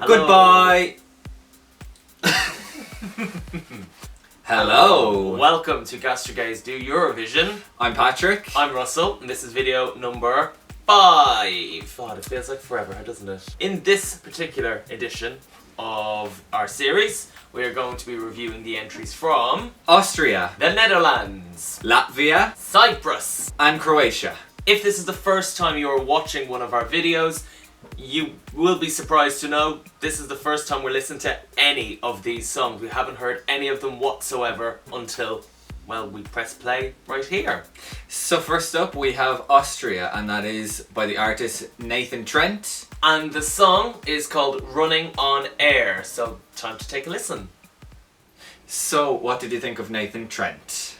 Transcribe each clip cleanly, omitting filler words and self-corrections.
Hello. Goodbye. Hello. Welcome to GastroGays Do Eurovision. I'm Patrick. I'm Russell, and this is video number 5. God, it feels like forever, doesn't it? In this particular edition of our series, we are going to be reviewing the entries from Austria, the Netherlands, Latvia, Cyprus. and Croatia. If this is the first time you are watching one of our videos, you will be surprised to know this is the first time we're listening to any of these songs. We haven't heard any of them whatsoever until, well, we press play right here. So first up we have Austria, and that is by the artist Nathan Trent. And the song is called Running on Air, so time to take a listen. So what did you think of Nathan Trent?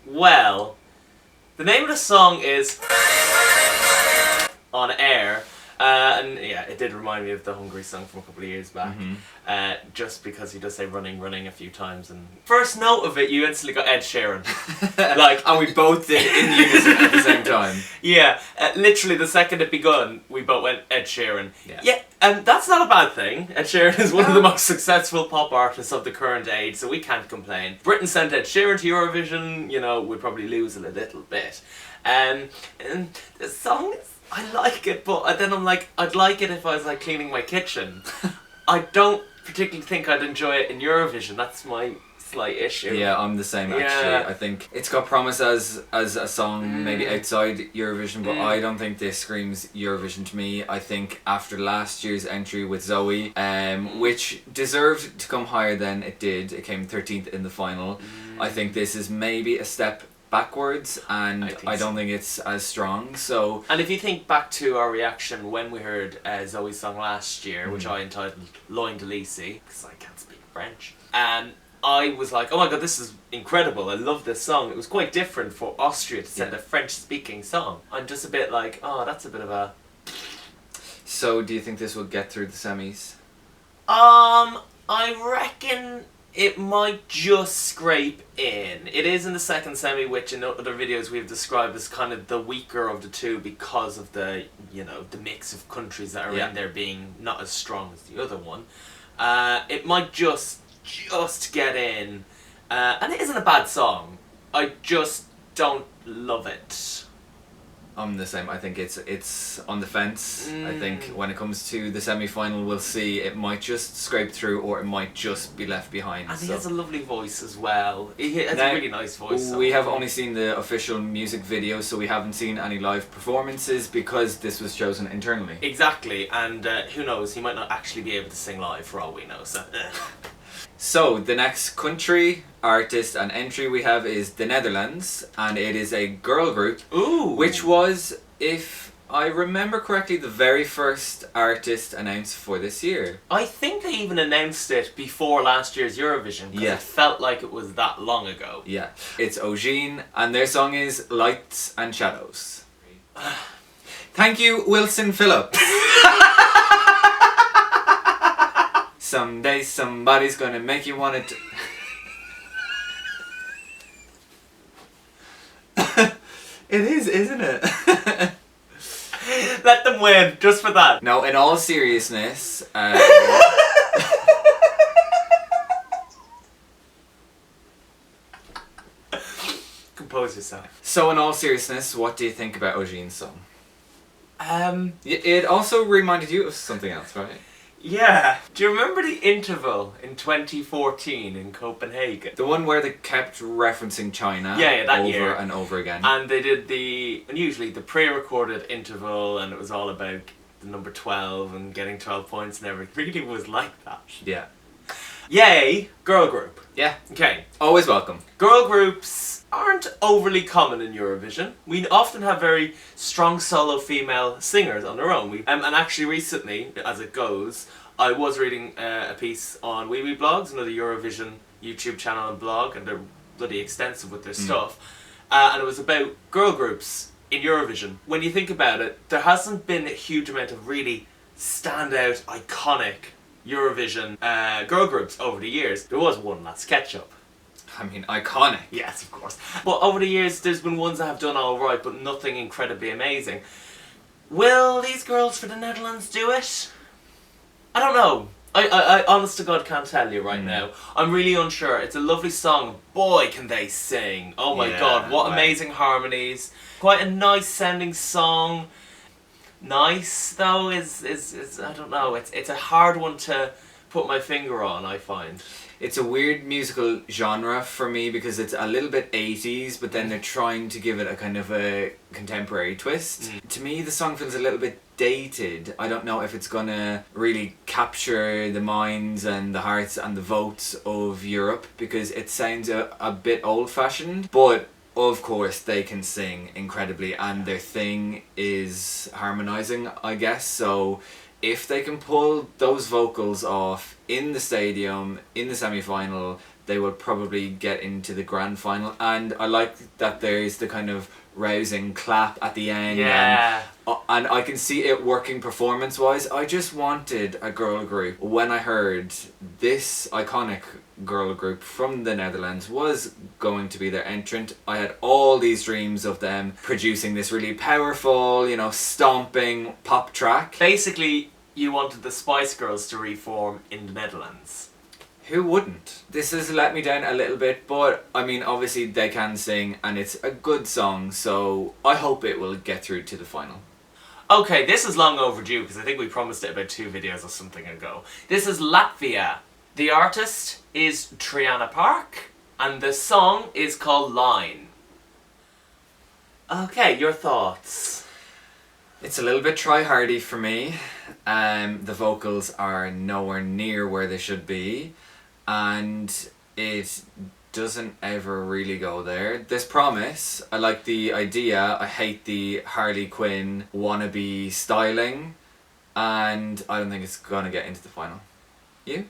Well, the name of the song is On Air. And yeah, it did remind me of the Hungary song from a couple of years back. Just because he does say running, running a few times. And first note of it, you instantly got Ed Sheeran. And we both did in unison at the same time. Yeah, literally the second it begun, we both went Ed Sheeran. Yeah. And that's not a bad thing. Ed Sheeran is one of the most successful pop artists of the current age, so we can't complain. Britain sent Ed Sheeran to Eurovision, you know, we'd probably lose a little bit. And the song is, I like it, but then I'm like, I'd like it if I was like cleaning my kitchen. I don't particularly think I'd enjoy it in Eurovision. That's my slight issue. Yeah, I'm the same actually. Yeah. I think it's got promise as a song maybe outside Eurovision, but I don't think this screams Eurovision to me. I think after last year's entry with Zoe, which deserved to come higher than it did, it came 13th in the final. I think this is maybe a step backwards, and I don't think it's as strong. So, and if you think back to our reaction when we heard Zoe's song last year, which I entitled Loin de Lisi, because I can't speak French, and I was like, oh my god, this is incredible, I love this song. It was quite different for Austria to send a French speaking song. I'm just a bit like, oh, that's a bit of a... So do you think this will get through the semis? I reckon it might just scrape in. It is in the second semi, which in other videos we've described as kind of the weaker of the two because of the, you know, the mix of countries that are in there being not as strong as the other one. It might just get in. And it isn't a bad song. I just don't love it. I'm the same. I think it's on the fence. I think when it comes to the semi-final, we'll see. It might just scrape through, or it might just be left behind. And he has a lovely voice as well. He has a really nice voice. We have only seen the official music video, so we haven't seen any live performances because this was chosen internally. Exactly, and who knows, he might not actually be able to sing live for all we know, so... So, the next country, artist and entry we have is the Netherlands, and it is a girl group. Ooh! Which was, if I remember correctly, the very first artist announced for this year. I think they even announced it before last year's Eurovision, because it felt like it was that long ago. Yeah. It's Hovig, and their song is Lights and Shadows. Thank you, Wilson Phillips. Someday somebody's gonna make you want it. It is, isn't it? Let them win, just for that. No, in all seriousness, Compose yourself. So in all seriousness, what do you think about Hovig's song? It also reminded you of something else, right? Yeah. Do you remember the interval in 2014 in Copenhagen? The one where they kept referencing China that over year. and over again. And they did unusually the pre-recorded interval, and it was all about the number 12 and getting 12 points and everything. It really was like that. Yeah. Yay, girl group. Yeah. Okay. Always welcome. Girl groups aren't overly common in Eurovision. We often have very strong solo female singers on their own. And actually recently, as it goes, I was reading a piece on Wee Wee Blogs, another Eurovision YouTube channel and blog, and they're bloody extensive with their stuff. And it was about girl groups in Eurovision. When you think about it, there hasn't been a huge amount of really standout, iconic Eurovision girl groups over the years. There was one, that's Ketchup. I mean, iconic. Yes, of course. But over the years, there's been ones that have done alright, but nothing incredibly amazing. Will these girls for the Netherlands do it? I don't know. I honest to God can't tell you right now. I'm really unsure. It's a lovely song. Boy, can they sing. Oh my God, what amazing harmonies. Quite a nice sounding song. Nice, though, is I don't know. It's a hard one to put my finger on, I find. It's a weird musical genre for me because it's a little bit 80s, but then they're trying to give it a kind of a contemporary twist. To me, the song feels a little bit dated. I don't know if it's gonna really capture the minds and the hearts and the votes of Europe because it sounds a bit old-fashioned, but of course they can sing incredibly and their thing is harmonizing, I guess. So if they can pull those vocals off in the stadium, in the semi-final, they will probably get into the grand final. And I like that there's the kind of rousing clap at the end. Yeah. And I can see it working performance-wise. I just wanted a girl group. When I heard this iconic girl group from the Netherlands was going to be their entrant, I had all these dreams of them producing this really powerful, stomping pop track. Basically, you wanted the Spice Girls to reform in the Netherlands. Who wouldn't? This has let me down a little bit, but I mean, obviously they can sing and it's a good song, so I hope it will get through to the final. Okay, this is long overdue because I think we promised it about 2 videos or something ago. This is Latvia. The artist is Triana and the song is called Line. Okay, your thoughts? It's a little bit try-hardy for me. The vocals are nowhere near where they should be, and it doesn't ever really go there. There's promise. I like the idea. I hate the Harley Quinn wannabe styling, and I don't think it's gonna get into the final. You?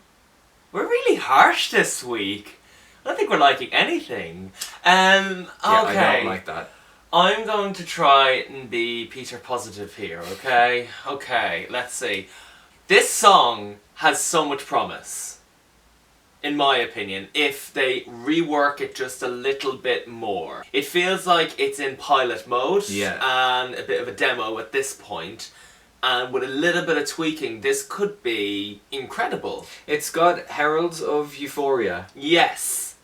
We're really harsh this week. I don't think we're liking anything. Okay. Yeah, I don't like that. I'm going to try and be Peter Positive here, okay? Okay, let's see. This song has so much promise, in my opinion, if they rework it just a little bit more. It feels like it's in pilot mode and a bit of a demo at this point, and with a little bit of tweaking, this could be incredible. It's got heralds of euphoria. Yes.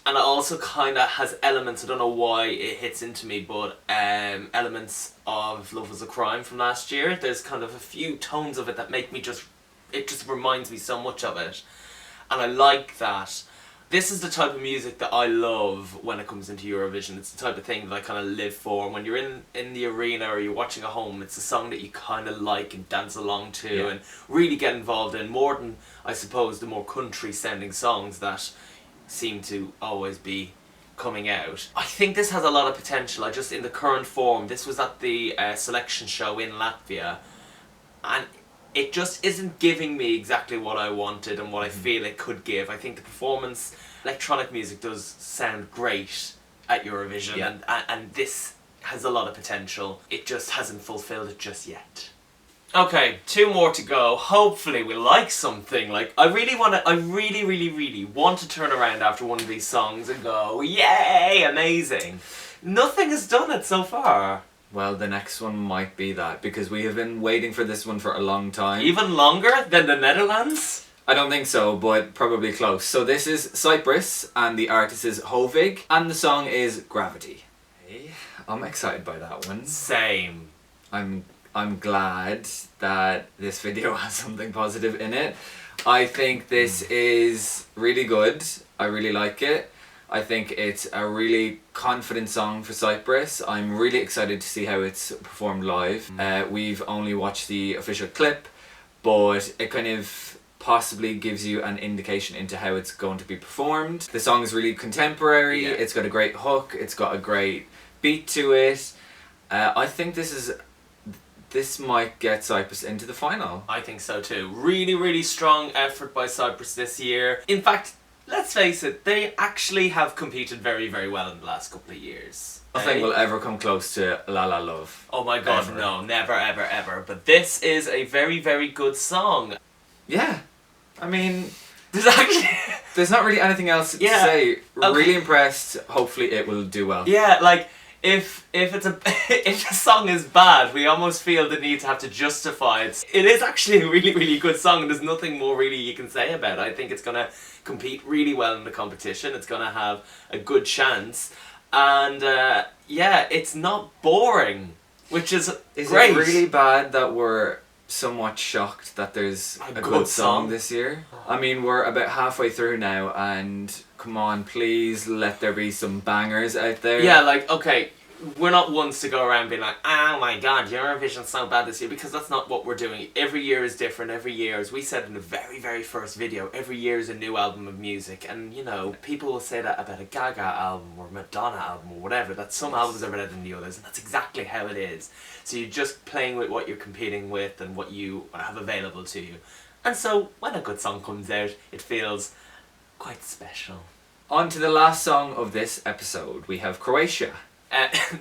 And it also kind of has elements, I don't know why it hits into me, but elements of Love Was a Crime from last year. There's kind of a few tones of it that make me it just reminds me so much of it. And I like that. This is the type of music that I love when it comes into Eurovision. It's the type of thing that I kind of live for. And when you're in the arena or you're watching at home, it's a song that you kind of like and dance along to and really get involved in, more than, I suppose, the more country sounding songs that seem to always be coming out. I think this has a lot of potential. In the current form, this was at the selection show in Latvia, and it just isn't giving me exactly what I wanted and what I feel it could give. I think the performance, electronic music does sound great at Eurovision, and this has a lot of potential. It just hasn't fulfilled it just yet. Okay, 2 more to go. Hopefully we like something. Like, I really, really want to turn around after one of these songs and go, yay, amazing. Nothing has done it so far. Well, the next one might be that, because we have been waiting for this one for a long time. Even longer than the Netherlands? I don't think so, but probably close. So this is Cyprus, and the artist is Hovig, and the song is Gravity. Hey, I'm excited by that one. Same. I'm glad that this video has something positive in it. I think this is really good. I really like it. I think it's a really confident song for Cyprus. I'm really excited to see how it's performed live. We've only watched the official clip, but it kind of possibly gives you an indication into how it's going to be performed. The song is really contemporary. It's got a great hook. It's got a great beat to it. I think this might get Cyprus into the final. I think so too. Really, really strong effort by Cyprus this year. In fact, let's face it, they actually have competed very, very well in the last couple of years. Nothing will ever come close to La La Love. Oh my god, ever. No, never, ever, ever. But this is a very, very good song. Yeah. I mean, there's not really anything else to say. Really impressed. Hopefully it will do well. Yeah, like, if it's a if the song is bad, we almost feel the need to have to justify it. It is actually a really, really good song, and there's nothing more really you can say about it. I think it's gonna compete really well in the competition. It's gonna have a good chance, and yeah, it's not boring, which is great. It really bad that we're somewhat shocked that there's a good song this year? I mean, we're about halfway through now, and come on, please let there be some bangers out there. Yeah, like, okay, we're not ones to go around being like, oh my god, Eurovision's so bad this year, because that's not what we're doing. Every year is different. Every year, as we said in the very, very first video, every year is a new album of music. And, you know, people will say that about a Gaga album or Madonna album or whatever, that some albums are better than the others, and that's exactly how it is. So you're just playing with what you're competing with and what you have available to you. And so when a good song comes out, it feels quite special. On to the last song of this episode. We have Croatia.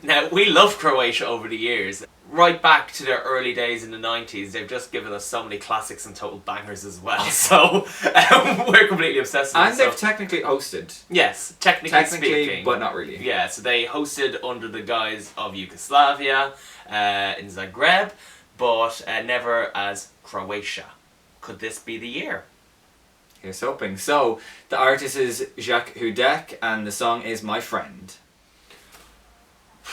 Now, we love Croatia over the years. Right back to their early days in the 90s, they've just given us so many classics and total bangers as well. So, we're completely obsessed with it. And they've technically hosted. Yes, technically speaking. But not really. Yeah, so they hosted under the guise of Yugoslavia in Zagreb, but never as Croatia. Could this be the year? Here's hoping. So, the artist is Jacques Houdek, and the song is My Friend.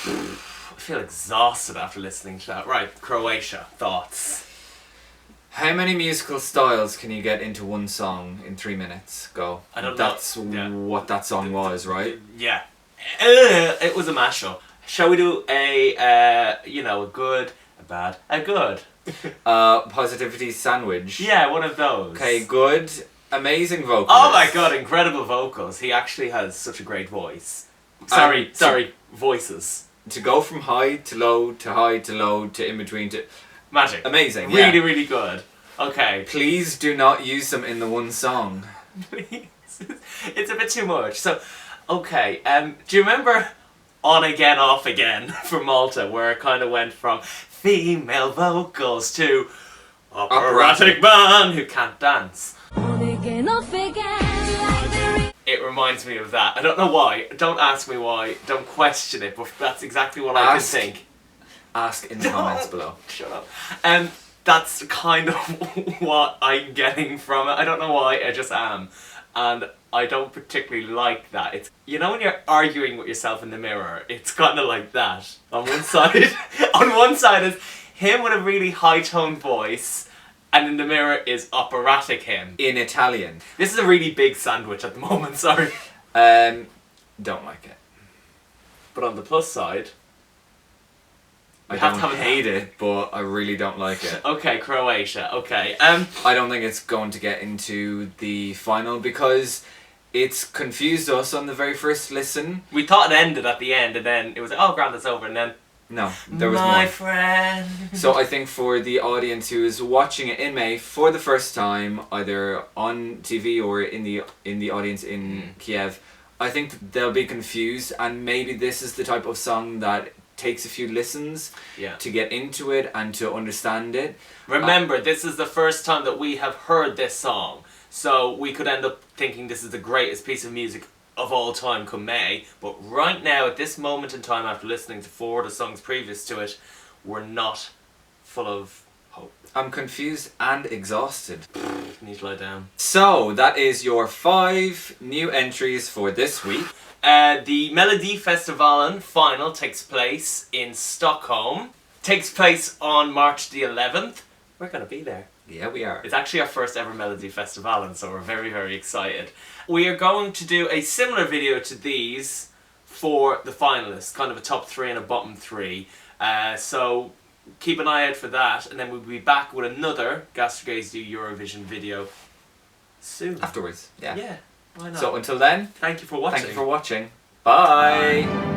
I feel exhausted after listening to that. Right, Croatia, thoughts? How many musical styles can you get into one song in 3 minutes? Go. I don't That's know. what that song was, right? Yeah. It was a mashup. Shall we do a good, a bad, a good? Positivity sandwich. Yeah, one of those. Okay, good. Amazing vocals. Oh my god, incredible vocals. He actually has such a great voice. Sorry, voices. To go from high to low to high to low to in between to... Magic. Amazing, Really, yeah. really good. Okay. Please do not use them in the one song. Please. It's a bit too much. So, okay, do you remember On Again, Off Again from Malta, where it kind of went from female vocals to operatic man who can't dance? On again, off again. It reminds me of that. I don't know why. Don't ask me why. Don't question it, but that's exactly what I can think. Ask in the comments below. Shut up. That's kind of what I'm getting from it. I don't know why, I just am. And I don't particularly like that. It's, you know when you're arguing with yourself in the mirror, it's kind of like that. On one side is him with a really high-toned voice, and in the mirror is operatic him. In Italian. This is a really big sandwich at the moment, sorry. Don't like it. But on the plus side, I don't hate it, but I really don't like it. Okay, Croatia, okay. I don't think it's going to get into the final because it's confused us on the very first listen. We thought it ended at the end, and then it was like, oh, grand, it's over, and then... No, there was My more. friend. So I think for the audience who is watching it in May for the first time, either on TV or in the audience in Kiev, I think they'll be confused, and maybe this is the type of song that takes a few listens to get into it and to understand it. Remember, this is the first time that we have heard this song, so we could end up thinking this is the greatest piece of music of all time come May, but right now, at this moment in time, after listening to 4 of the songs previous to it, we're not full of hope. I'm confused and exhausted. Need to lie down. So, that is your 5 new entries for this week. The Melodifestivalen final takes place in Stockholm. Takes place on March the 11th. We're going to be there. Yeah, we are. It's actually our first ever Melodifestivalen, so we're very, very excited. We are going to do a similar video to these for the finalists, kind of a top 3 and a bottom 3. So keep an eye out for that, and then we'll be back with another GastroGays Do Eurovision video soon. Afterwards, yeah. Yeah, why not? So until then, thank you for watching. thank you for watching. Bye.